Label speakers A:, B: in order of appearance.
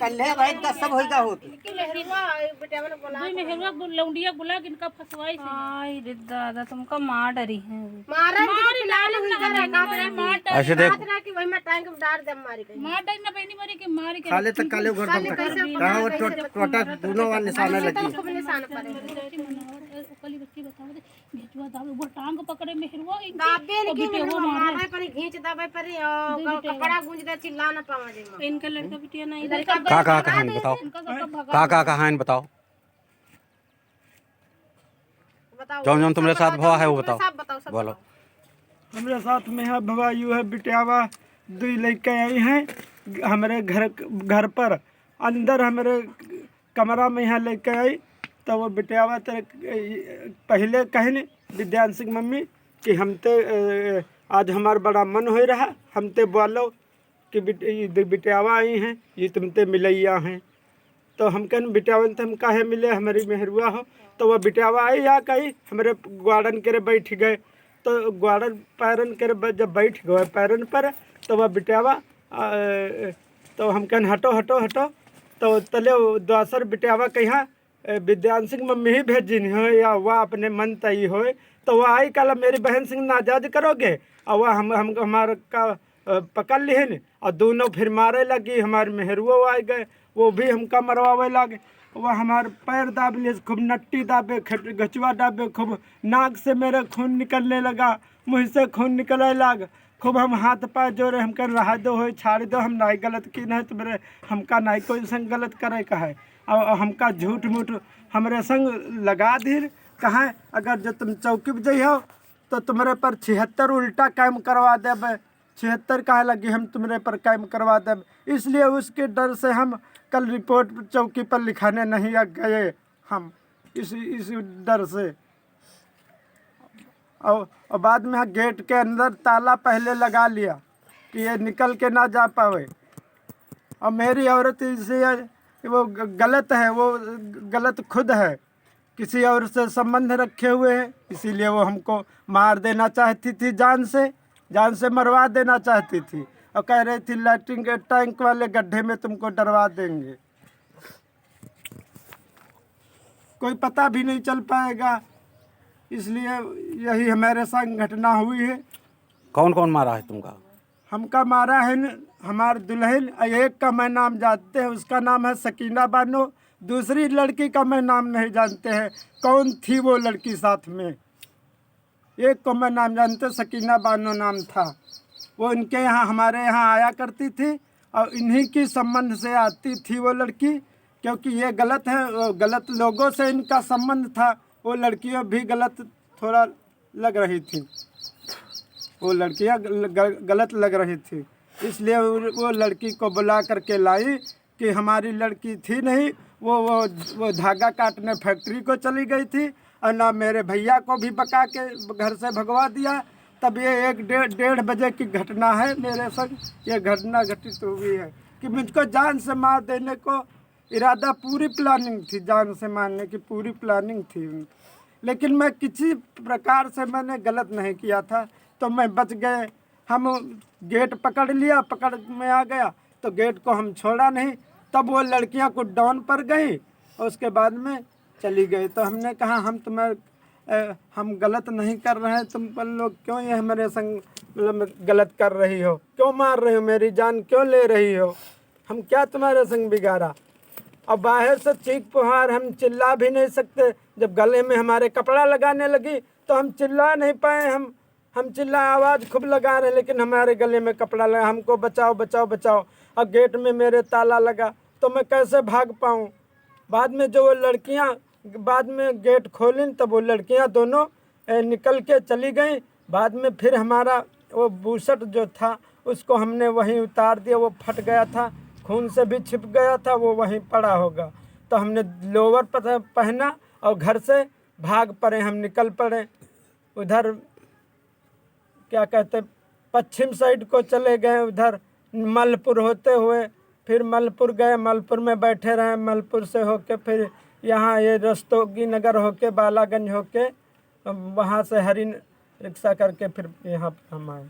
A: कल्ले भाई का सब होएगा हो
B: कि मेहरुआ बेटा ने बोला
C: मेहरुआ लौंडिया बोला कि इनका फसवाई से
D: आई रे दादा तुमका मार डरी है
B: मारा तो लाल हुई जरा का
C: मार
E: ऐसे देख
B: ना कि वही में टैंक डाल दे मारी गई
C: मार डाल ना बहनी मारी के मार के
A: खाले तक काले घर दम कहा वो टोटा दोनों वाले निशाना लगी
B: खूब निशान पड़े
C: ओकली बच्ची बताओ भेजवा दावे वो टांग पकड़े मेहरुआ
B: दाबे ने कि मारा पर खींच दबे पर कपड़ा गूंज दे चिल्ला ना पावा जे
D: इनका लड़का बिटिया नहीं
E: का कहानी बताओ का कहानी बताओ जौन जौन तुम्हारे साथ भवा है वो बताओ
B: सब बताओ सब
E: बोलो।
F: हमारे साथ में है भवायु है बिटियावा दो लड़के आई हैं हमारे घर पर अंदर हमारे कमरा में यहाँ लेके आई तो वो बिटियावा तेरे पहले कहने विद्यांश मम्मी कि हम ते आज हमारा बड़ा मन हो रहा हम ते बोलो कि बिटियावा आई हैं ये तुम ते मिलैया हैं तो हम कहन बिटियावन हम काहे मिले हमारी मेहरुआ हो तो वह बिटियावा आई या कही हमारे ग्वाड़न के बैठ गए तो ग्वाड़न पैरन के जब बैठ गए पैरन पर तो वह बिटियावा तो हम कहन हटो हटो हटो तो तले दोसर बिटियावा कहाँ विद्यांश मम्मी ही भेजिन हो या वह अपने मन तई हो तो वह आई कल मेरी बहन सिंह नाजाद करोगे और वह हम हमारा का पकड़ लिहन और दोनों फिर मारे लगी हमारे मेहरुआ आ गए वो भी हमका मरवावे लगे वह हमारे पैर दाब लिए खूब नट्टी दाबे गचुआ दाबे खूब नाक से मेरे खून निकलने लगा मुँह से खून निकलने लगा खूब हम हाथ पैर जोड़े हम कर रहा दो हो छाड़ दो हम नाई गलत की नहीं तो मेरे हमका नाई कोई संग गलत करे का है और हमका झूठ मूठ हमारे संग लगा दी कहा अगर जो तुम चौकी पर जइहो तो तुम्हारे पर 76 उल्टा काम करवा देब 76 कहा लगी हम तुम्हारे पर काम करवा देब इसलिए उसके डर से हम कल रिपोर्ट चौकी पर लिखाने नहीं गए हम इस डर से और बाद में गेट के अंदर ताला पहले लगा लिया कि ये निकल के ना जा पावे और मेरी औरत इसे वो गलत है वो गलत खुद है किसी और से संबंध रखे हुए हैं इसीलिए वो हमको मार देना चाहती थी जान से मरवा देना चाहती थी और कह रही थी लैट्रिन के टैंक वाले गड्ढे में तुमको डरवा देंगे कोई पता भी नहीं चल पाएगा इसलिए यही हमारे संग घटना हुई है।
E: कौन कौन मारा है तुमका?
F: हमका मारा है हमारे दुल्हन एक का मैं नाम जानते हैं उसका नाम है सकीना बानो दूसरी लड़की का मैं नाम नहीं जानते हैं कौन थी वो लड़की साथ में एक को मैं नाम जानते सकीना बानो नाम था वो इनके यहाँ हमारे यहाँ आया करती थी और इन्हीं की संबंध से आती थी वो लड़की क्योंकि ये गलत है गलत लोगों से इनका संबंध था वो लड़कियाँ भी गलत थोड़ा लग रही थी वो लड़कियाँ गलत लग रही थी इसलिए वो लड़की को बुला करके लाई कि हमारी लड़की थी नहीं वो धागा काटने फैक्ट्री को चली गई थी और ना मेरे भैया को भी बका के घर से भगवा दिया तब ये 1-1:30 बजे की घटना है मेरे संग ये घटना घटित हुई है कि मुझको जान से मार देने को इरादा पूरी प्लानिंग थी जान से मारने की पूरी प्लानिंग थी लेकिन मैं किसी प्रकार से मैंने गलत नहीं किया था तो मैं बच गए हम गेट पकड़ लिया पकड़ में आ गया तो गेट को हम छोड़ा नहीं तब वो लड़कियां को डाउन पर गई और उसके बाद में चली गई तो हमने कहा हम गलत नहीं कर रहे हैं तुम पर लोग क्यों ये हमारे संग मतलब गलत कर रही हो क्यों मार रही हो मेरी जान क्यों ले रही हो हम क्या तुम्हारे संग बिगाड़ा और बाहर से चीख पुहार हम चिल्ला भी नहीं सकते जब गले में हमारे कपड़ा लगाने लगी तो हम चिल्ला नहीं पाए हम चिल्ला आवाज़ खूब लगा रहे लेकिन हमारे गले में कपड़ा लगा हमको बचाओ बचाओ बचाओ और गेट में मेरे ताला लगा तो मैं कैसे भाग पाऊँ बाद में जो वो लड़कियाँ बाद में गेट खोली तब वो लड़कियाँ दोनों निकल के चली गई बाद में फिर हमारा वो बूशर्ट जो था उसको हमने वहीं उतार दिया वो फट गया था खून से भी छिप गया था वो वहीं पड़ा होगा तो हमने लोअर पहना और घर से भाग पड़े हम निकल पड़े उधर क्या कहते पश्चिम साइड को चले गए उधर मलपुर होते हुए फिर मलपुर गए मलपुर में बैठे रहे मलपुर से होके फिर यहाँ ये रस्तोगी नगर होके बालागंज होके वहाँ से हरिन रिक्शा करके फिर यहाँ हम आए।